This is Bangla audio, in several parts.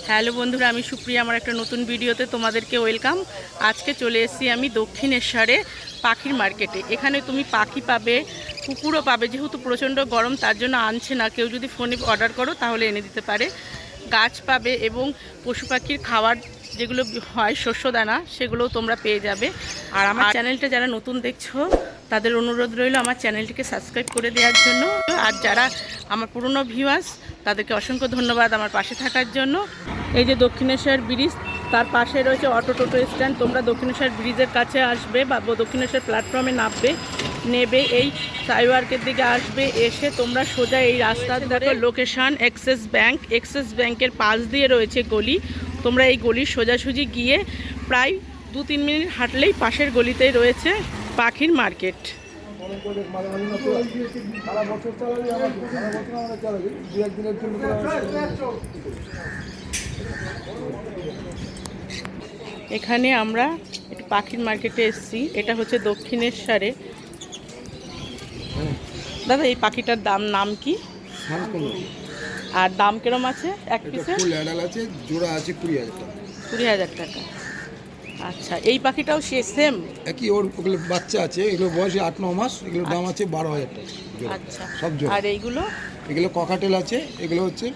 হ্যালো বন্ধুরা, আমি সুপ্রিয়া। আমার একটা নতুন ভিডিওতে তোমাদেরকে ওয়েলকাম। আজকে চলে এসেছি আমি দক্ষিণেশ্বরে পাখির মার্কেটে। এখানে তুমি পাখি পাবে, কুকুরও পাবে। যেহেতু প্রচণ্ড গরম তার জন্য আনছে না, কেউ যদি ফোনে অর্ডার করো তাহলে এনে দিতে পারে। গাছ পাবে এবং পশু পাখির খাবার যেগুলো হয় শস্য দানা, সেগুলোও তোমরা পেয়ে যাবে। আর আমার চ্যানেলটা যারা নতুন দেখছো তাদের অনুরোধ রইল আমার চ্যানেলটিকে সাবস্ক্রাইব করে দেওয়ার জন্য। আর যারা আমার পুরনো ভিউয়ার্স তাদেরকে অসংখ্য ধন্যবাদ আমার পাশে থাকার জন্য। এই যে দক্ষিণেশ্বর ব্রিজ, তার পাশে রয়েছে অটো টোটো স্ট্যান্ড। তোমরা দক্ষিণেশ্বর ব্রিজের কাছে আসবে বা দক্ষিণেশ্বর প্ল্যাটফর্মে নামবে, নেবে এই সাইওয়ার্কের দিকে আসবে। এসে তোমরা সোজা এই রাস্তার ধারে লোকেশন এক্সিস ব্যাংক, এক্সিস ব্যাংকের পাশ দিয়ে রয়েছে গলি। তোমরা এই গলির সোজাসুজি গিয়ে প্রায় 2-3 মিনিট হাঁটলেই পাশের গলিতেই রয়েছে পাখির মার্কেট। এখানে আমরা একটু পাখির মার্কেটে এসেছি। এটা হচ্ছে দক্ষিণেশ্বরে। দাদা, এই পাখিটার নাম কি আর দাম কিরম আছে এক পিসে? আছে, জোড়া আছে 20,000 টাকা। আচ্ছা, এই পাখিটাও সেম একই? ওর ওগুলো বাচ্চা আছে, এগুলো বয়স 8-9 মাস, এগুলোর দাম আছে 12,000 টাকা। আচ্ছা, সব জোড়া। আর এইগুলো? এগুলো ককাটেল আছে, এগুলো হচ্ছে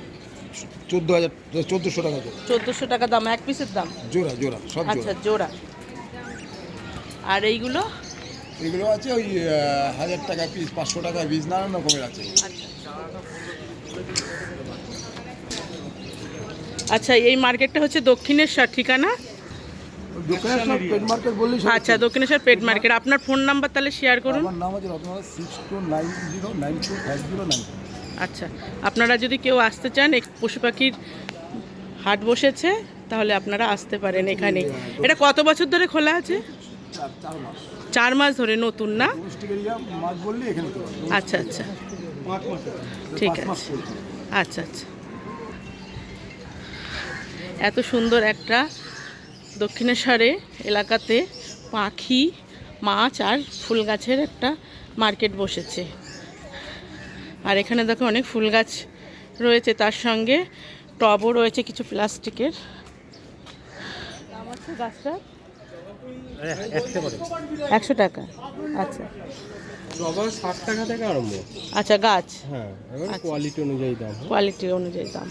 14,000 টাকা জোড়া। 1400 টাকা দাম, এক পিসের দাম? জোড়া জোড়া সব। আচ্ছা, জোড়া। আর এইগুলো? এগুলো আছে ওই 1000 টাকা পিস, 500 টাকা পিস, নানান রকমের আছে। আচ্ছা, এই মার্কেটটা হচ্ছে দক্ষিণেশ্বর, ঠিকানা? আচ্ছা, দক্ষিণেশ্বর পেট মার্কেট। আপনার ফোন নাম্বার তাহলে শেয়ার করুন। আমার নাম আছে রত্নাকর 6290925090। আচ্ছা, আপনারা যদি কেউ আসতে চান, পশু পাখির হাট বসেছে, তাহলে আপনারা আসতে পারেন এখানে। এটা কত বছর ধরে খোলা আছে? 4 মাস ধরে। নতুন না? আচ্ছা আচ্ছা, ঠিক আছে। আচ্ছা আচ্ছা, এত সুন্দর একটা দক্ষিণেশ্বরে এলাকাতে পাখি, মাছ আর ফুল গাছের একটা মার্কেট বসেছে। আর এখানে দেখো অনেক ফুল গাছ রয়েছে, তার সঙ্গে টবও রয়েছে কিছু প্লাস্টিকের। দাম আছে গাছটা 100 টাকা। আচ্ছা, 60 টাকা থেকে আরম্ভ। আচ্ছা, গাছ? হ্যাঁ, এবার কোয়ালিটি অনুযায়ী দাম। কোয়ালিটি অনুযায়ী দাম।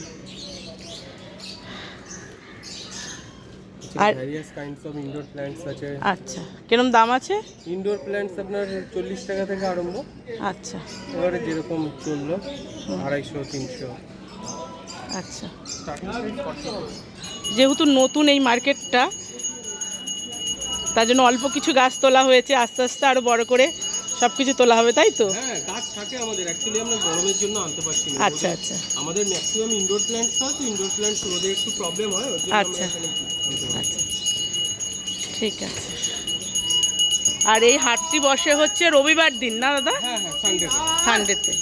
আর various kinds of indoor plants আছে। আচ্ছা, কিরকম দাম আছে? ইনডোর প্ল্যান্টস আপনার 40 টাকা থেকে আরম্ভ। আচ্ছা, এবারে যেরকম চললো 250-300। আচ্ছা। যেহেতু নতুন এই মার্কেটটা, তার জন্য অল্প কিছু গাছ তোলা হয়েছে। আস্তে আস্তে আরো বড় করে সব কিছু তোলা হবে, তাই তো? হ্যাঁ, গাছ থাকে আমাদের। অ্যাকচুয়ালি আমরা গরমের জন্য আনতে পারছি না। আচ্ছা আচ্ছা, আমাদের ম্যাক্সিমাম ইনডোর প্ল্যান্টস হয়, তো ইনডোর প্ল্যান্টস রোদে একটু প্রবলেম হয়। আচ্ছা আচ্ছা, ঠিক আছে। আর এই হাটটি বসে হচ্ছে রবিবার দিন, না দাদা? হ্যাঁ হ্যাঁ, সানডে। সানডেতে।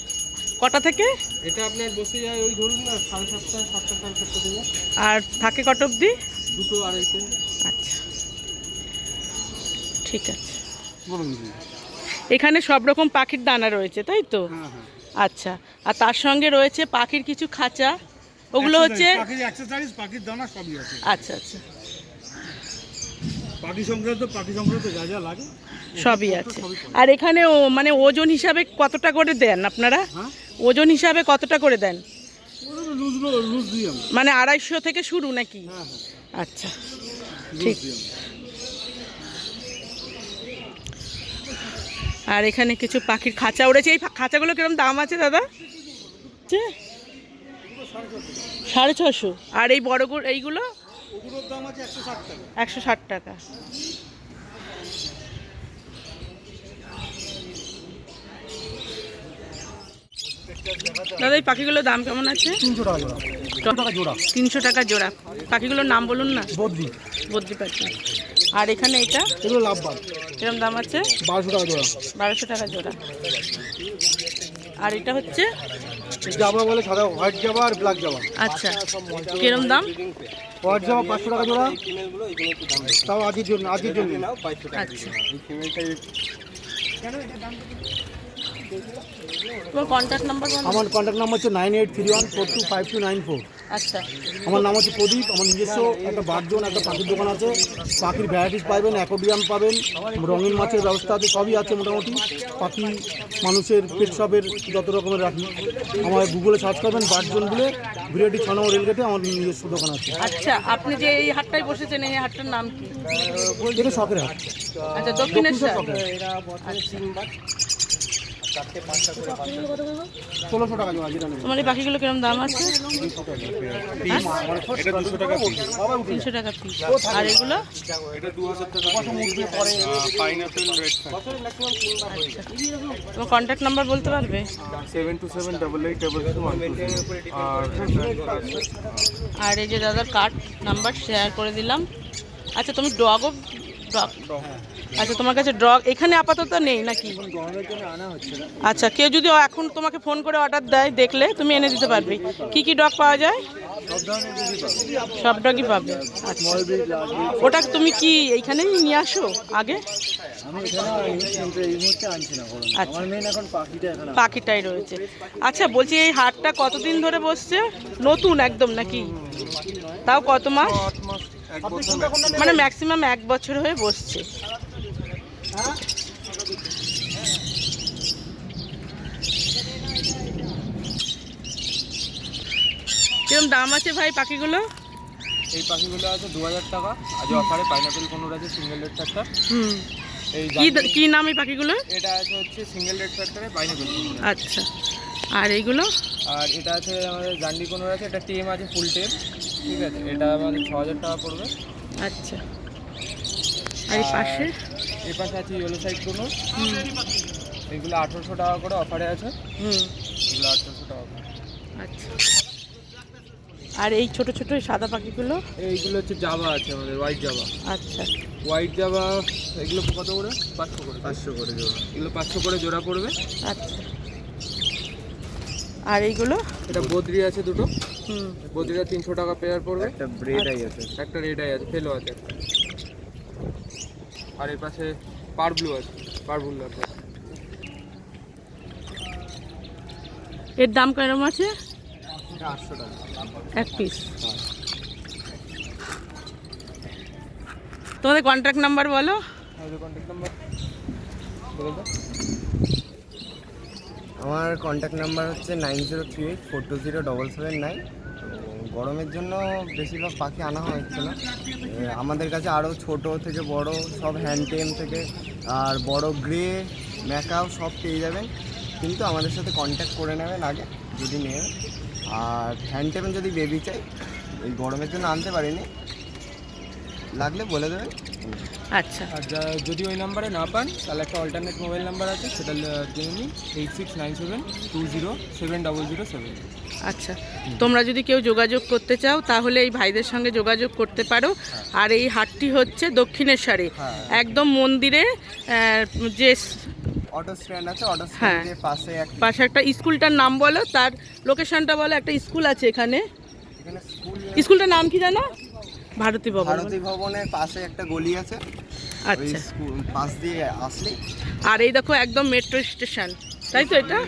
কটা থেকে? এটা আপনার বসে যায় ওই ধরুন না 7:30, 7:30 থেকে। আর থাকে কত অবধি? 2-2:30। আচ্ছা, ঠিক আছে। এখানে সব রকম পাখির দানা রয়েছে, তাই তো? আচ্ছা, আর তার সঙ্গে রয়েছে পাখির কিছু খাঁচা, ওগুলো হচ্ছে পাখির অ্যাকসেসরিজ, পাখির দানা সবই আছে। আচ্ছা আচ্ছা, পাখি সংক্রান্ত যা যা লাগে সবই আছে। আর এখানে মানে ওজন হিসাবে কতটা করে দেন আপনারা? ওজন হিসাবে কতটা করে দেন? মানে 250 থেকে শুরু নাকি? আচ্ছা, ঠিক। আর এখানে কিছু পাখির খাঁচা উড়েছে। এই খাঁচাগুলো কিরকম দাম আছে দাদা? 650। আর এই বড়গুলো, এইগুলো? ওগুলোর দাম আছে 160 টাকা। 160 টাকা। দাদা, এই পাখিগুলোর দাম কেমন আছে? 300 টাকা জোড়া। 300 টাকা জোড়া। পাখিগুলোর নাম বলুন না। বদ্রি পাখি। আর এখানে এটা? এগুলো লাভবান। কিরকম দাম আছে? 1200 টাকা জোড়া। 1200 টাকা জোড়া। আর এটা হচ্ছে? জাবা বলে, সাদা হোয়াইট জাবা আর ব্ল্যাক জাবা। আচ্ছা, কিরকম দাম? হোয়াইট জাবা 500 টাকা জোড়া। তাও আজির জন্য। আচ্ছা, তোমার কন্ট্যাক্ট নাম্বার? আমার কন্ট্যাক্ট নাম্বার হচ্ছে 9831425294। আচ্ছা, আমার নাম হচ্ছে প্রদীপ। আমার নিজস্ব একটা বারজন একটা পাখির দোকান আছে। পাখির ভ্যারাইটিস পাবেন, অ্যাকোরিয়াম পাবেন, রঙিন মাছের ব্যবস্থা আছে, সবই আছে মোটামুটি। পাখি মানুষের পেট শপের যত রকমের রাখি। আমার গুগলে সার্চ করবেন বারজন বলে, বিরাটি 6 নম্বর রেলগেটে আমার নিজস্ব দোকান আছে। আচ্ছা, আপনি যে এই হাটটায় বসেছেন এই হাটটার নাম কি? এটা শখের হাট। আচ্ছা, দক্ষিণেশ্বর। শখের। 1600 টাকা জোড়া যেটা নেবেন। তোমার এই পাখিগুলো কিরকম দাম আছে? 200 টাকা। এটা 200 টাকা পিস। 300 টাকা পিস। আর এগুলো? এটা 2000 টাকা পাইনাপেল রেড ফ্যাক্টর। তোমার কন্ট্যাক্ট নাম্বার বলতে পারবে? 7278882120। আর এই যে দাদার কার্ড নাম্বার শেয়ার করে দিলাম। আচ্ছা, তুমি ডগ। আচ্ছা, তোমার কাছে ডগ এখানে আপাতত নেই নাকি? আচ্ছা, কেউ যদি এখন তোমাকে ফোন করে অর্ডার দেয়, দেখলে তুমি এনে দিতে পারবে। কি কি ডগ পাওয়া যায়? সব ডগই পাবে। আচ্ছা, ওটা তুমি কি এইখানেই নিয়ে আসো আগে? আচ্ছা, পাখিটাই রয়েছে। আচ্ছা, বলছি এই হাটটা কতদিন ধরে বসছে? নতুন একদম নাকি? তাও কত মাস? মানে ম্যাক্সিমাম 1 বছর হয়ে বসছে। কিরম দাম আছে ভাই পাখিগুলো? এই পাখিগুলো আছে 2000 টাকা। আজ অফারে পাইনাপেল কোনোর আছে সিঙ্গেল রেড ফ্যাক্টর। এই কি নাম এই পাখিগুলো? এটা আছে হচ্ছে সিঙ্গেল রেড ফ্যাক্টরে পাইনাপেল। আচ্ছা, আর এইগুলো? আর এটা আছে আমাদের জান্ডি কোনোর আছে, এটা টেম আছে, ফুল টেম। ঠিক আছে, এটা আমাদের 6000 টাকা পড়বে। আচ্ছা, আর এই পাশে? এই পাশে আছে ইয়েলো সাইড কোনো। এগুলো 1800 টাকা করে অফারে আছে। এগুলো 1800 টাকা করে। আচ্ছা, আর এই ছোট ছোট সাদা পাখিগুলো? এইগুলো হচ্ছে জাভা আছে আমাদের, হোয়াইট জাভা। আচ্ছা, হোয়াইট জাভা এগুলো কত করে? 500 করে। 500 করে জোড়া। এগুলো 500 করে জোড়া পড়বে। আচ্ছা, আর এইগুলো? এটা বদ্রি আছে দুটো। বদ্রিটা 300 টাকা পেয়ার পড়বে। একটা রেড আই আছে, একটা রেড আই আছে, ফেলো আছে একটা। আর এর পাশে পার ব্লু আছে, পার ব্লু আছে। এর দাম কেরম আছে? এটা 800 টাকা এক পিস। তোমাদের কন্ট্যাক্ট নাম্বার বলো। কন্ট্যাক্ট নাম্বার আমার কন্ট্যাক্ট নাম্বার হচ্ছে 9038420779। গরমের জন্য বেশিরভাগ পাখি আনা হচ্ছে না। আমাদের কাছে আরও ছোট থেকে বড় সব হ্যান্ড টেম থেকে আর বড় গ্রে ম্যাকাও সব পেয়ে যাবেন, কিন্তু আমাদের সাথে কন্ট্যাক্ট করে নেবেন আগে যদি নেন। আর হ্যান্ড টেম যদি বেবি চাই, এই গরমের জন্য আনতে পারিনি, লাগলে বলে দেবেন। আচ্ছা, আর যদি ওই নাম্বারে না পান তাহলে একটা অল্টারনেট মোবাইল নাম্বার আছে, সেটা জেনে নিন, 8697207007। আচ্ছা, তোমরা যদি কেউ যোগাযোগ করতে চাও তাহলে এই ভাইদের সঙ্গে যোগাযোগ করতে পারো। আর এই হাটটি হচ্ছে দক্ষিণেশ্বরে, একদম মন্দিরে যে অটো স্ট্যান্ড আছে, অটো স্ট্যান্ডের পাশে একটা স্কুলটার নাম বলো, তার লোকেশনটা বলো। একটা স্কুল আছে এখানে, স্কুলটার নাম কি জানো? ভারতী ভবন। ভারতী ভবনের পাশে একটা গলি আছে। আচ্ছা, পাশ দিয়ে আসলে আর এই দেখো একদম মেট্রো স্টেশন, তাই তো? এটা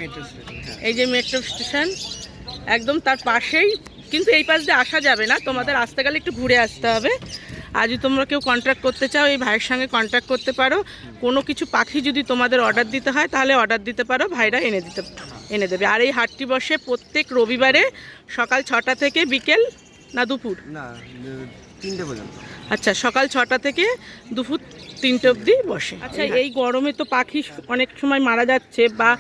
এই যে মেট্রো স্টেশন একদম তার পাশেই, কিন্তু এই পাশ দিয়ে আসা যাবে না, তোমাদের আসতে গেলে একটু ঘুরে আসতে হবে। আর যদি তোমরা কেউ কন্ট্যাক্ট করতে চাও এই ভাইয়ের সঙ্গে কন্ট্যাক্ট করতে পারো। কোনো কিছু পাখি যদি তোমাদের অর্ডার দিতে হয় তাহলে অর্ডার দিতে পারো, ভাইরা এনে দেবে। আর এই হাটটি বসে প্রত্যেক রবিবারে সকাল 6টা থেকে বিকেল না দুপুর? না, 3টে পর্যন্ত। আচ্ছা, সকাল 6টা থেকে দুপুর 3টে অবধি বসে। আচ্ছা, এই গরমে তো পাখি অনেক সময় মারা যাচ্ছে, বা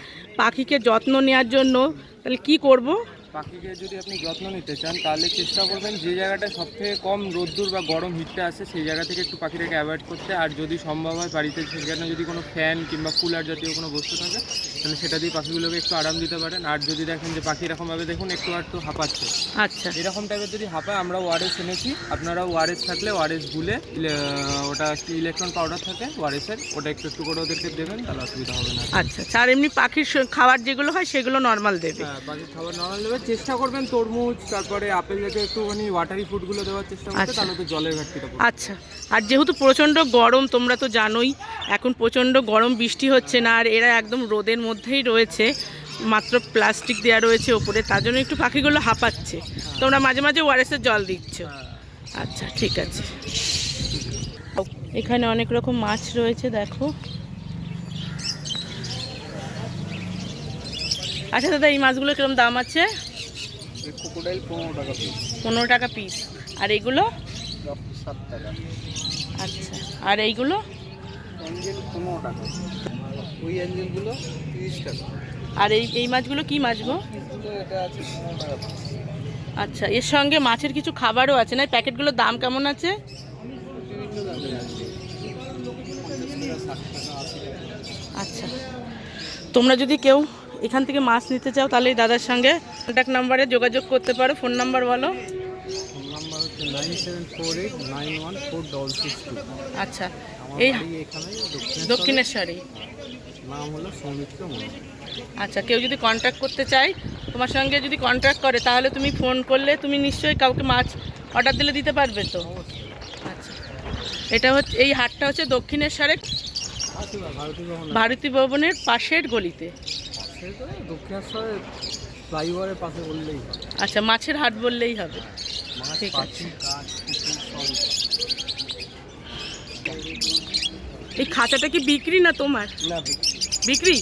পাখিকে যত্ন নেওয়ার জন্য তাহলে কি করব? পাখিকে যদি আপনি যত্ন নিতে চান তাহলে চেষ্টা করবেন যে জায়গাটায় সবথেকে কম রোদ্দুর বা গরম হিটটা আসে সেই জায়গা থেকে একটু পাখিটাকে অ্যাভয়েড করতে। আর যদি সম্ভব হয় বাড়িতে সেখানে যদি কোনো ফ্যান কিংবা কুলার জাতীয় কোনো বস্তু থাকে তাহলে সেটা দিয়ে পাখিগুলোকে একটু আরাম দিতে পারেন। আর যদি দেখেন যে পাখি এরকমভাবে দেখুন একটু হাঁপাচ্ছে, আচ্ছা, এরকম টাইপের যদি হাঁপায়, আমরা ওআরএস এনেছি, আপনারা ওআরএস থাকলে ওআরএস গুলে ওটা ইলেকট্রন পাউডার থাকে ওআরএসের, ওটা একটু একটু করে ওদেরকে দেবেন, তাহলে অসুবিধা হবে না। আচ্ছা, আর এমনি পাখির খাবার যেগুলো হয় সেগুলো নর্মাল দেবে? হ্যাঁ, পাখির খাবার নর্মাল দেবে। চেষ্টা করবেন তরমুজ তারপরে আপেল জাতীয় একটুখানি ওয়াটারি ফুডগুলো দেওয়ার চেষ্টা করতে, তাহলে তো জলের ঘাটতিটা পড়বে। আচ্ছা, আর যেহেতু প্রচণ্ড গরম, তোমরা তো জানোই এখন প্রচণ্ড গরম, বৃষ্টি হচ্ছে না, আর এরা একদম রোদের মধ্যেই রয়েছে, মাত্র প্লাস্টিক দেওয়া রয়েছে ওপরে, তার জন্য একটু পাখিগুলো হাঁপাচ্ছে। তোমরা মাঝে মাঝে ওআরএসের জল দিচ্ছ? আচ্ছা, ঠিক আছে। এখানে অনেক রকম মাছ রয়েছে, দেখো। আচ্ছা দাদা, এই মাছগুলো কিরকম দাম আছে? ক্রোকোডাইল 15 টাকা পিস। 15 টাকা পিস। আর এইগুলো? 7 টাকা। আচ্ছা, আর এইগুলো? অ্যাঞ্জেল 15 টাকা। ওই অ্যাঞ্জেলগুলো 30 টাকা। আর এই মাছগুলো কি মাছ গো? এটা আছে 15 টাকা পিস। আচ্ছা, এর সঙ্গে মাছের কিছু খাবারও আছে না? প্যাকেটগুলোর দাম কেমন আছে? বিভিন্ন দামের আছে। 50 টাকা, 60 টাকা, 80 টাকা। আচ্ছা, তোমরা যদি কেউ এখান থেকে মাছ নিতে চাও তাহলে এই দাদার সঙ্গে কন্ট্যাক্ট নাম্বারে যোগাযোগ করতে পারো। ফোন নাম্বার বলো। ফোন নাম্বার হচ্ছে 9748914662। আচ্ছা, আমার এই বাড়ি এখানে দক্ষিণেশ্বরী। নাম হলো সৌমিত্র মণ্ডল। আচ্ছা, কেউ যদি কন্ট্যাক্ট করতে চায় তোমার সঙ্গে, যদি কন্ট্যাক্ট করে, তাহলে তুমি ফোন করলে তুমি নিশ্চয়ই কাউকে মাছ অর্ডার দিলে দিতে পারবে তো? আচ্ছা, এটা হচ্ছে, এই হাটটা হচ্ছে দক্ষিণেশ্বরে ভারতী ভবনের পাশের গলিতে। দক্ষিণেশ্বরের ফ্লাইওভারের পাশে বললেই হয়। আচ্ছা, মাছের হাট বললেই হবে। মাছ, ঠিক আছে। পাখি, কাঠ, পুকুর সব। এই খাঁচাটা কি বিক্রি না তোমার? না, বিক্রি।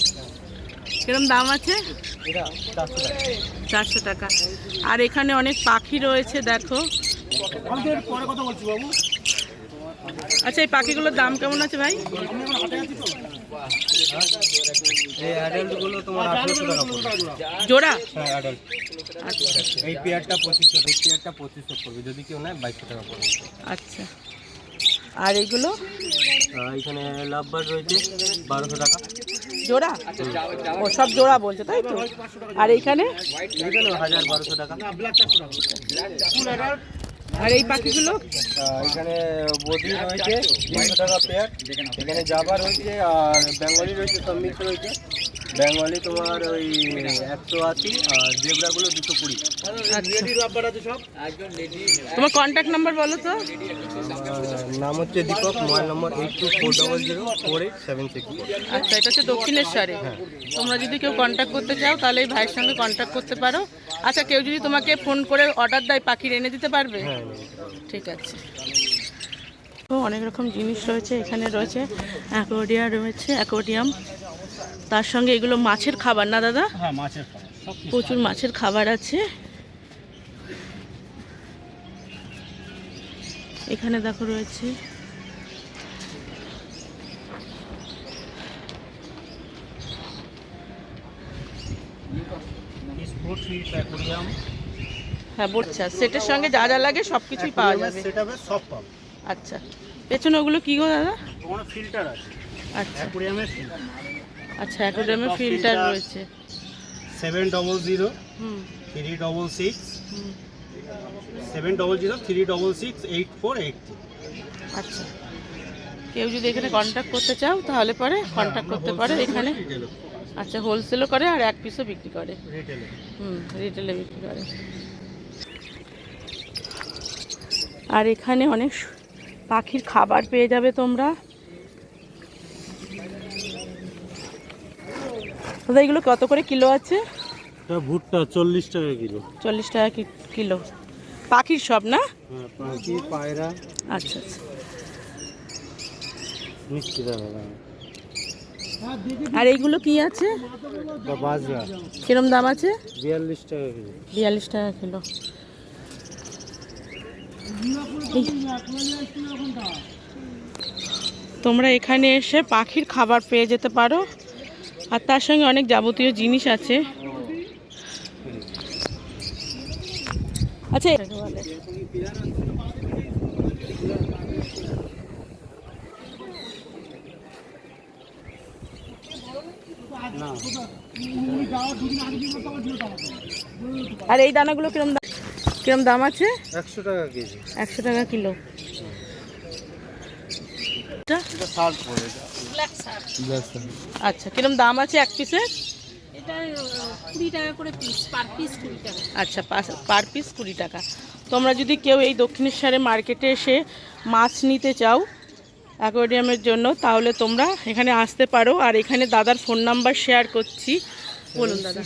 কিরম দাম আছে? এটা 400 টাকা। 400 টাকা। আর এখানে অনেক পাখি রয়েছে, দেখো। পরে কথা বলছি বাবু। আচ্ছা, এই পাখিগুলোর দাম কেমন আছে ভাই? এই অ্যাডাল্টগুলো তোমার 1800 টাকা পড়বে। জোড়া? হ্যাঁ, অ্যাডাল্ট। আচ্ছা এই পেয়ারটা 2500, এই পেয়ারটা 2500 পড়বে। যদি কেউ নেয় 2200 টাকা পড়বে। আচ্ছা। আর এইগুলো? এখানে লাভবার রয়েছে 1200 টাকা। জোড়া? ও, সব জোড়া বলছে তাই তো? আর এইখানে? এখানে 1000-1200 টাকা। আর এই পাখিগুলো? এখানে বদি রয়েছে 300 টাকা পেয়ার। এখানে জাবা রয়েছে, আর বেঙ্গলি রয়েছে, সব মিক্স রয়েছে। বেঙ্গলি তোমার ওই 180, আর জেব্রাগুলো 220। তোমার কন্ট্যাক্ট নাম্বার বলো তো। নাম হচ্ছে দীপক, মোবাইল নম্বর 8240048764। আচ্ছা, এটা হচ্ছে দক্ষিণেশ্বরে। তোমরা যদি কেউ কন্ট্যাক্ট করতে চাও তাহলে এই ভাইয়ের সঙ্গে কন্ট্যাক্ট করতে পারো। আচ্ছা, কেউ যদি তোমাকে ফোন করে অর্ডার দেয়, পাখির এনে দিতে পারবে? হ্যাঁ, ঠিক আছে। তো অনেক রকম জিনিস রয়েছে। এখানে রয়েছে অ্যাকোয়ারিয়া, রয়েছে অ্যাকোয়ারিয়াম, তার সঙ্গে এগুলো মাছের খাবার না দাদা? হ্যাঁ, মাছের খাবার। প্রচুর মাছের খাবার আছে এখানে, দেখো রয়েছে। হ্যাঁ, বলছা সেটের সঙ্গে যা যা লাগে সব কিছুই পাওয়া যাবে। সেটাবে সব পাবো। আচ্ছা, পেছনে ওগুলো কি গো দাদা? তোমার ফিল্টার আছে, আচ্ছা অ্যাকোয়ারিয়ামের ফিল্টার। আচ্ছা, অ্যাকোয়ারিয়ামের ফিল্টার রয়েছে। 700 হুম 366 হুম 700 366 8483। আচ্ছা, কেউ যদি এখানে কন্ট্যাক্ট করতে চাও তাহলে পরে কন্ট্যাক্ট করতে পারো এখানে। আচ্ছা, হোলসেলও করে আর এক পিসও বিক্রি করে। রিটেলে। রিটেলে বিক্রি করে। আর এখানে অনেক পাখির খাবার পেয়ে যাবে তোমরা। দাদা, এগুলো কত করে কিলো আছে? এটা ভুট্টা 40 টাকা কিলো। 40 টাকা কিলো। পাখির সব না? হ্যাঁ, পাখি, পায়রা, আচ্ছা আচ্ছা। মিষ্টি দানা। আর এইগুলো কি আছে? বাজরা কিরম দাম আছে? 42 টাকা কিলো। 42 টাকা কিলো। তোমরা এখানে এসে পাখির খাবার পেয়ে যেতে পারো, আর তার সঙ্গে অনেক যাবতীয় জিনিস আছে। আচ্ছা, আর এই দানাগুলো কিরম দাম আছে? 100 টাকা কেজি। 100 টাকা কিলো। এটা 60 পড়ে। আচ্ছা, কিরম দাম আছে এক পিসের? এটা 20 টাকা করে পিস, পার পিস 20 টাকা। আচ্ছা, পার পিস 20 টাকা। তোমরা যদি কেউ এই দক্ষিণেশ্বরে মার্কেটে এসে মাছ নিতে চাও অ্যাকোয়ারিয়ামের জন্য, তাহলে তোমরা এখানে আসতে পারো। আর এখানে দাদার ফোন নাম্বার শেয়ার করছি, বলুন দাদা,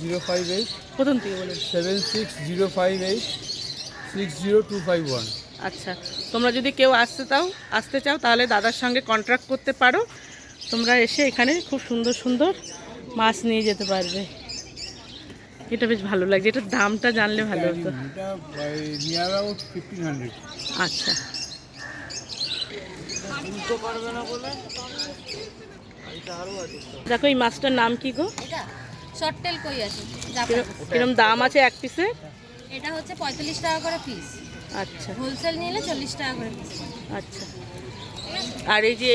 058 প্রথম থেকে বলুন। 76058 60251। আচ্ছা, তোমরা যদি কেউ আসতে চাও তাহলে দাদার সঙ্গে কন্ট্রাক্ট করতে পারো। তোমরা এসে এখানে খুব সুন্দর সুন্দর মাছ নিয়ে যেতে পারবে। এটা বেশ ভালো লাগছে, এটার দামটা জানলে ভালো হতো। এটা নিয়ার অ্যাবাউট 1500। আচ্ছা, দেখো এই মাছটার নাম কি গো? এটা শর্ট টেল কই আছে কিরম দাম আছে এক পিসে? এটা হচ্ছে 45 টাকা করে পিস, আচ্ছা হোলসেল নিলে 40 টাকা করে পিস। আচ্ছা, আর এই যে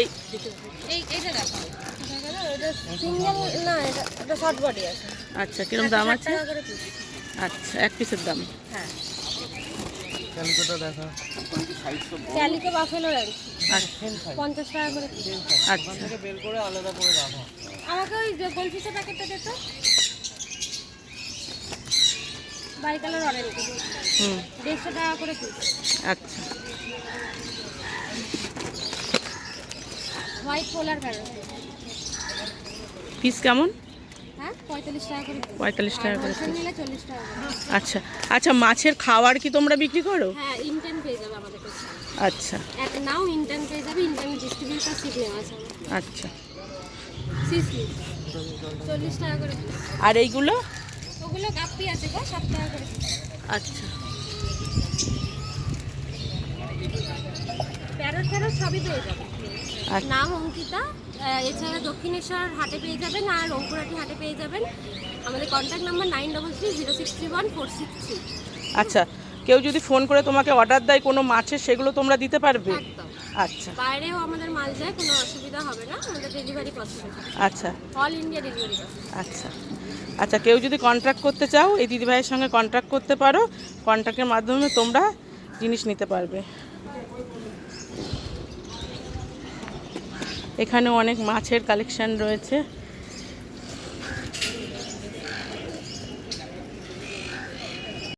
এইটা দেখো, এটা সিঙ্গেল না, এটা শর্ট বডি আছে। আচ্ছা, কিরম দাম 60 আছে? টাকা করে পিস। আচ্ছা, এক পিসের দাম। হ্যাঁ, ক্যালকাটা দেখা ক্যালিকো বাফেলো রেঞ্জ আচ্ছা 50 টাকা করে পিস। আচ্ছা, আমাকে ওই যে গোল পিসের প্যাকেটটা দে তো, বাই কালার অরেঞ্জ, হুম 150 টাকা করে পিস। আচ্ছা, হোয়াইট পোলার প্যারট, পিস কেমন? হ্যাঁ 45 টাকা করে পিস। 45 টাকা করে হোলসেল নিলে 40 টাকা করে। আচ্ছা আচ্ছা, মাছের খাবার কি তোমরা বিক্রি করো? হ্যাঁ, ইন্টেন পেয়ে যাবে আমাদের কাছে। আচ্ছা এক নাও ইন্টেন পেয়ে যাবে, ইন্টেন ডিস্ট্রিবিউটার সিট নেওয়া আছে আমার। আচ্ছা, সিসলি 40 টাকা করে পিস। আর এইগুলো? ওগুলো গাপ্পি আছে গো, 7 টাকা করে পিস। আচ্ছা প্যারট ট্যারট সবই পেয়ে যাবে। আচ্ছা। নাম অঙ্কিতা, এছাড়া দক্ষিণেশ্বর হাটে পেয়ে যাবেন আর রংপুরহাটি হাটে পেয়ে যাবেন। আমাদের কন্ট্যাক্ট নাম্বার 9330631463। আচ্ছা, কেউ যদি ফোন করে তোমাকে অর্ডার দেয় কোনো মাছের, সেগুলো তোমরা দিতে পারবে? একদম, আচ্ছা বাইরেও আমাদের মাল যায়, কোনো অসুবিধা হবে না, আমাদের ডেলিভারি পসিবল, আচ্ছা অল ইন্ডিয়া ডেলিভারি পসিবল। আচ্ছা আচ্ছা, কেউ যদি কন্ট্রাক্ট করতে চাও এই দিদিভাইয়ের সঙ্গে কন্ট্রাক্ট করতে পারো, কন্ট্রাক্টের মাধ্যমে তোমরা জিনিস নিতে পারবে। এখানে অনেক মাছের কালেকশন রয়েছে।